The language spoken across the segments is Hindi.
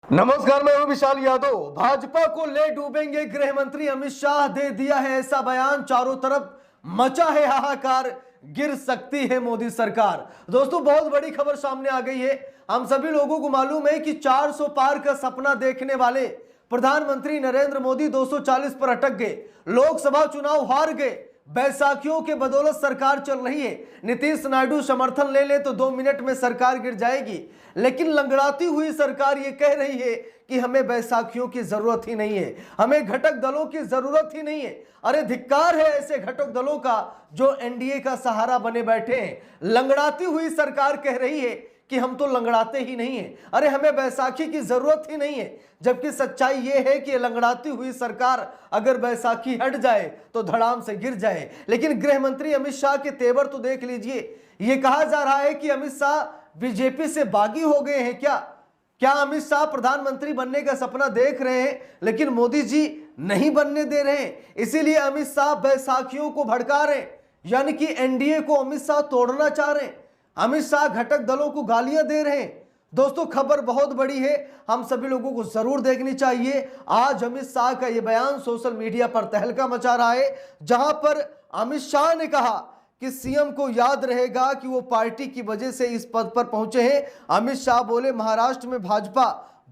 नमस्कार, मैं हूं विशाल यादव। भाजपा को ले डूबेंगे गृह मंत्री अमित शाह, दे दिया है ऐसा बयान। चारों तरफ मचा है हाहाकार, गिर सकती है मोदी सरकार। दोस्तों, बहुत बड़ी खबर सामने आ गई है। हम सभी लोगों को मालूम है कि 400 पार का सपना देखने वाले प्रधानमंत्री नरेंद्र मोदी 240 पर अटक गए, लोकसभा चुनाव हार गए। बैसाखियों के बदौलत सरकार चल रही है। नीतीश नायडू समर्थन ले ले तो 2 मिनट में सरकार गिर जाएगी, लेकिन लंगड़ाती हुई सरकार ये कह रही है कि हमें बैसाखियों की जरूरत ही नहीं है, हमें घटक दलों की जरूरत ही नहीं है। अरे धिक्कार है ऐसे घटक दलों का जो एनडीए का सहारा बने बैठे हैं। लंगड़ाती हुई सरकार कह रही है कि हम तो लंगड़ाते ही नहीं है, अरे हमें बैसाखी की जरूरत ही नहीं है। जबकि सच्चाई यह है कि लंगड़ाती हुई सरकार अगर बैसाखी हट जाए तो धड़ाम से गिर जाए। लेकिन गृह मंत्री अमित शाह के तेवर तो देख लीजिए। यह कहा जा रहा है कि अमित शाह बीजेपी से बागी हो गए हैं। क्या अमित शाह प्रधानमंत्री बनने का सपना देख रहे हैं, लेकिन मोदी जी नहीं बनने दे रहे हैं। इसीलिए अमित शाह बैसाखियों को भड़का रहे हैं, यानी कि एनडीए को अमित शाह तोड़ना चाह रहे हैं। अमित शाह घटक दलों को गालियां दे रहे हैं। दोस्तों, खबर बहुत बड़ी है, हम सभी लोगों को जरूर देखनी चाहिए। आज अमित शाह का यह बयान सोशल मीडिया पर तहलका मचा रहा है, जहां पर अमित शाह ने कहा कि सीएम को याद रहेगा कि वो पार्टी की वजह से इस पद पर पहुंचे हैं। अमित शाह बोले, महाराष्ट्र में भाजपा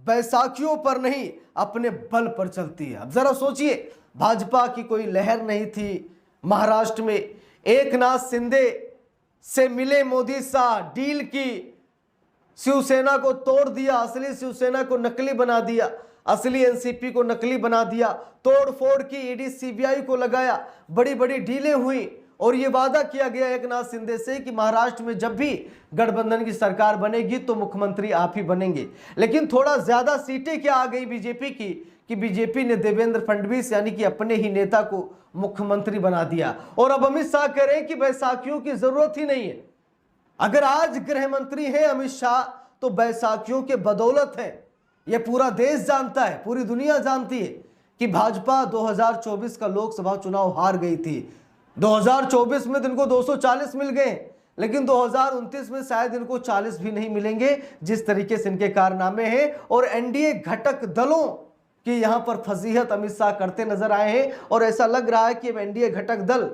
बैसाखियों पर नहीं अपने बल पर चलती है। अब जरा सोचिए, भाजपा की कोई लहर नहीं थी महाराष्ट्र में। एकनाथ शिंदे से मिले मोदी शाह, डील की, शिवसेना को तोड़ दिया, असली शिवसेना को नकली बना दिया, असली एनसीपी को नकली बना दिया, तोड़ फोड़ की ईडी सीबीआई को लगाया, बड़ी बड़ी डीलें हुई और यह वादा किया गया एकनाथ शिंदे से कि महाराष्ट्र में जब भी गठबंधन की सरकार बनेगी तो मुख्यमंत्री आप ही बनेंगे। लेकिन थोड़ा ज्यादा सीटें क्या आ गई बीजेपी की कि बीजेपी ने देवेंद्र फडणवीस यानी कि अपने ही नेता को मुख्यमंत्री बना दिया। और अब अमित शाह कह रहे हैं कि बैसाखियों की जरूरत ही नहीं है। अगर आज गृह मंत्री है अमित शाह तो बैसाखियों के बदौलत है। यह पूरा देश जानता है, पूरी दुनिया जानती है कि भाजपा 2024 का लोकसभा चुनाव हार गई थी। 2024 में इनको 240 मिल गए, लेकिन 2029 में शायद इनको 40 भी नहीं मिलेंगे, जिस तरीके से इनके कारनामे हैं। और एनडीए घटक दलों कि यहां पर फजीहत अमित शाह करते नजर आए हैं और ऐसा लग रहा है कि अब एनडीए घटक दल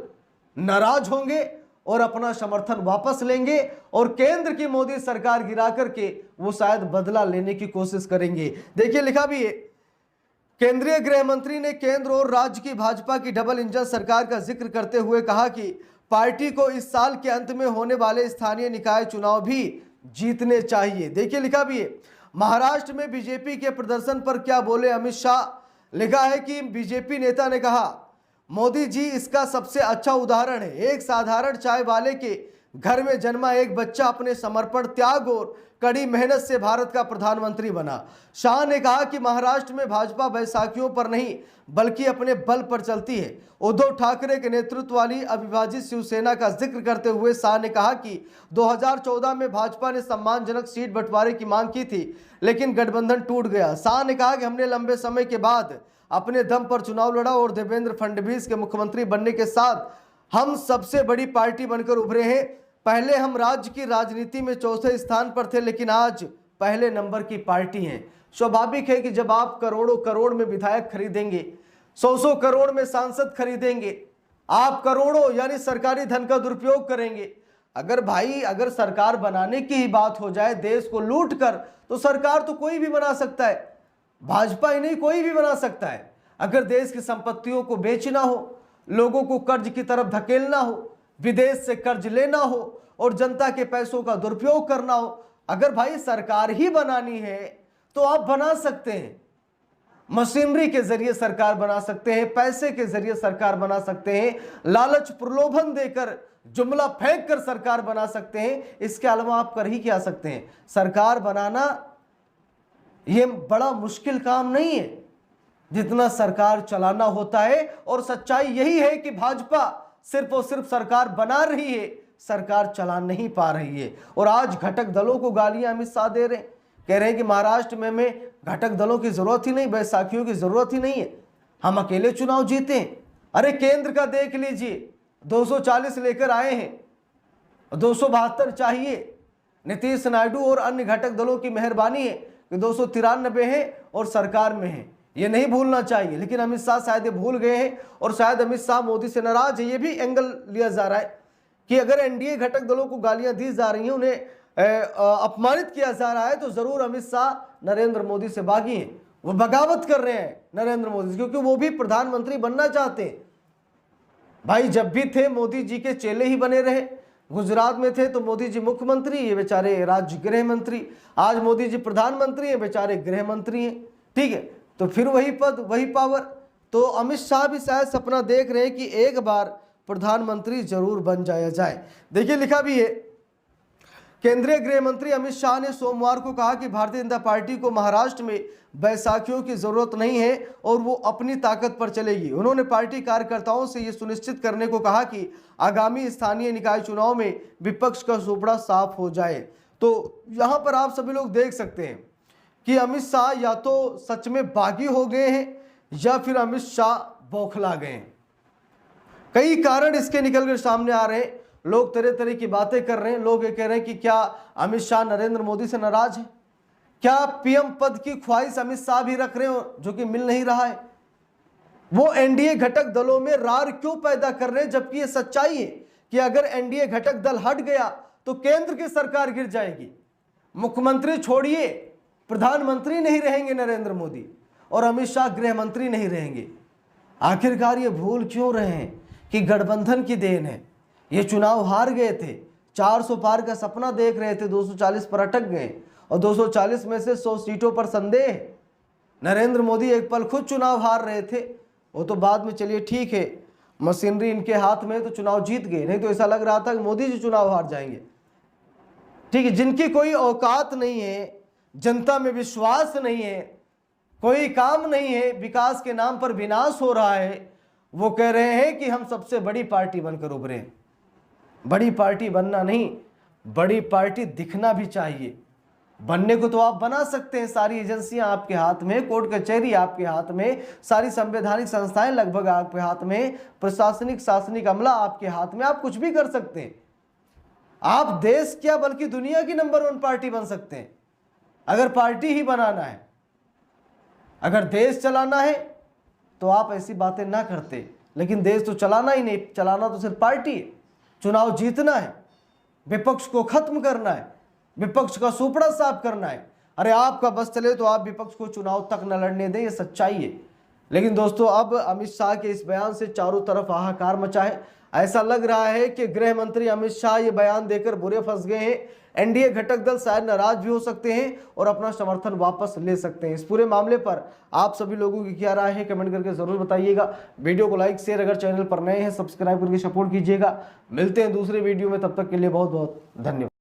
नाराज होंगे और अपना समर्थन वापस लेंगे और केंद्र की मोदी सरकार गिरा करके वो शायद बदला लेने की कोशिश करेंगे। देखिए, लिखा भी है, केंद्रीय गृह मंत्री ने केंद्र और राज्य की भाजपा की डबल इंजन सरकार का जिक्र करते हुए कहा कि पार्टी को इस साल के अंत में होने वाले स्थानीय निकाय चुनाव भी जीतने चाहिए। देखिए, लिखा भी है, महाराष्ट्र में बीजेपी के प्रदर्शन पर क्या बोले अमित शाह। लिखा है कि बीजेपी नेता ने कहा, मोदी जी इसका सबसे अच्छा उदाहरण है। एक साधारण चाय वाले के घर में जन्मा एक बच्चा अपने समर्पण, त्याग और कड़ी मेहनत से भारत का प्रधानमंत्री बना। शाह ने कहा कि महाराष्ट्र में भाजपा बैसाखियों पर नहीं बल्कि अपने बल पर चलती है। उद्धव ठाकरे के नेतृत्व वाली अविभाजित शिवसेना का जिक्र करते हुए शाह ने कहा कि 2014 में भाजपा ने सम्मानजनक सीट बंटवारे की मांग की थी, लेकिन गठबंधन टूट गया। शाह ने कहा कि हमने लंबे समय के बाद अपने दम पर चुनाव लड़ा और देवेंद्र फडणवीस के मुख्यमंत्री बनने के साथ हम सबसे बड़ी पार्टी बनकर उभरे हैं। पहले हम राज्य की राजनीति में चौथे स्थान पर थे, लेकिन आज पहले नंबर की पार्टी हैं। स्वाभाविक है कि जब आप करोड़ों करोड़ में विधायक खरीदेंगे, 100 करोड़ में सांसद खरीदेंगे, आप करोड़ों यानी सरकारी धन का दुरुपयोग करेंगे। अगर सरकार बनाने की ही बात हो जाए देश को लूट कर, तो सरकार तो कोई भी बना सकता है, भाजपा ही नहीं कोई भी बना सकता है। अगर देश की संपत्तियों को बेचना हो, लोगों को कर्ज की तरफ धकेलना हो, विदेश से कर्ज लेना हो और जनता के पैसों का दुरुपयोग करना हो, अगर भाई सरकार ही बनानी है तो आप बना सकते हैं। मशीनरी के जरिए सरकार बना सकते हैं, पैसे के जरिए सरकार बना सकते हैं, लालच प्रलोभन देकर, जुमला फेंक कर सरकार बना सकते हैं। इसके अलावा आप कर ही क्या सकते हैं? सरकार बनाना यह बड़ा मुश्किल काम नहीं है जितना सरकार चलाना होता है। और सच्चाई यही है कि भाजपा सिर्फ और सिर्फ सरकार बना रही है, सरकार चला नहीं पा रही है। और आज घटक दलों को गालियां अमित शाह दे रहे हैं, कह रहे हैं कि महाराष्ट्र में घटक दलों की जरूरत ही नहीं, बैसाखियों की जरूरत ही नहीं है, हम अकेले चुनाव जीते हैं। अरे केंद्र का देख लीजिए, 240 लेकर आए हैं, 272 चाहिए। नीतीश नायडू और अन्य घटक दलों की मेहरबानी है कि 293 है और सरकार में है, ये नहीं भूलना चाहिए। लेकिन अमित शाह शायद ये भूल गए हैं और शायद अमित शाह मोदी से नाराज है। ये भी एंगल लिया जा रहा है कि अगर एनडीए घटक दलों को गालियां दी जा रही हैं, उन्हें अपमानित किया जा रहा है, तो जरूर अमित शाह नरेंद्र मोदी से बागी हैं, वो बगावत कर रहे हैं नरेंद्र मोदी से, क्योंकि वो भी प्रधानमंत्री बनना चाहते हैं। भाई जब भी थे मोदी जी के चेले ही बने रहे। गुजरात में थे तो मोदी जी मुख्यमंत्री, ये बेचारे राज्य गृह मंत्री। आज मोदी जी प्रधानमंत्री हैं, बेचारे गृह मंत्री हैं। ठीक है, तो फिर वही पद वही पावर। तो अमित शाह भी शायद सपना देख रहे हैं कि एक बार प्रधानमंत्री जरूर बन जाया जाए। देखिए लिखा भी है, केंद्रीय गृह मंत्री अमित शाह ने सोमवार को कहा कि भारतीय जनता पार्टी को महाराष्ट्र में बैसाखियों की जरूरत नहीं है और वो अपनी ताकत पर चलेगी। उन्होंने पार्टी कार्यकर्ताओं से ये सुनिश्चित करने को कहा कि आगामी स्थानीय निकाय चुनाव में विपक्ष का सुपड़ा साफ हो जाए। तो यहाँ पर आप सभी लोग देख सकते हैं कि अमित शाह या तो सच में बागी हो गए हैं या फिर अमित शाह बौखला गए हैं। कई कारण इसके निकल कर सामने आ रहे हैं। लोग तरह तरह की बातें कर रहे हैं। लोग ये कह रहे हैं कि क्या अमित शाह नरेंद्र मोदी से नाराज है? क्या पीएम पद की ख्वाहिश अमित शाह भी रख रहे हो, जो कि मिल नहीं रहा है? वो एनडीए घटक दलों में रार क्यों पैदा कर रहे हैं, जबकि ये सच्चाई है कि अगर एनडीए घटक दल हट गया तो केंद्र की सरकार गिर जाएगी। मुख्यमंत्री छोड़िए, प्रधानमंत्री नहीं रहेंगे नरेंद्र मोदी, और अमित शाह गृह मंत्री नहीं रहेंगे। आखिरकार ये भूल क्यों रहे हैं कि गठबंधन की देन है। ये चुनाव हार गए थे, 400 पार का सपना देख रहे थे, 240 पर अटक गए, और 240 में से 100 सीटों पर संदेह। नरेंद्र मोदी एक पल खुद चुनाव हार रहे थे, वो तो बाद में चलिए ठीक है, मशीनरी इनके हाथ में तो चुनाव जीत गए, नहीं तो ऐसा लग रहा था कि मोदी जी चुनाव हार जाएंगे। ठीक है, जिनकी कोई औकात नहीं है, जनता में विश्वास नहीं है, कोई काम नहीं है, विकास के नाम पर विनाश हो रहा है, वो कह रहे हैं कि हम सबसे बड़ी पार्टी बनकर उभरे। बड़ी पार्टी बनना नहीं, बड़ी पार्टी दिखना भी चाहिए। बनने को तो आप बना सकते हैं, सारी एजेंसियां आपके हाथ में, कोर्ट कचहरी आपके हाथ में, सारी संवैधानिक संस्थाएं लगभग आपके हाथ में, प्रशासनिक शासनिक अमला आपके हाथ में, आप कुछ भी कर सकते हैं। आप देश क्या बल्कि दुनिया की नंबर 1 पार्टी बन सकते हैं, अगर पार्टी ही बनाना है। अगर देश चलाना है तो आप ऐसी बातें ना करते, लेकिन देश तो चलाना ही नहीं, चलाना तो सिर्फ पार्टी है। चुनाव जीतना है, विपक्ष को खत्म करना है, विपक्ष का सुपड़ा साफ करना है। अरे आपका बस चले तो आप विपक्ष को चुनाव तक न लड़ने दें, ये सच्चाई है। लेकिन दोस्तों अब अमित शाह के इस बयान से चारों तरफ हाहाकार मचा है। ऐसा लग रहा है कि गृह मंत्री अमित शाह ये बयान देकर बुरे फंस गए हैं। एनडीए घटक दल शायद नाराज भी हो सकते हैं और अपना समर्थन वापस ले सकते हैं। इस पूरे मामले पर आप सभी लोगों की क्या राय है, कमेंट करके जरूर बताइएगा। वीडियो को लाइक शेयर, अगर चैनल पर नए हैं सब्सक्राइब करके सपोर्ट कीजिएगा। मिलते हैं दूसरे वीडियो में, तब तक के लिए बहुत बहुत धन्यवाद।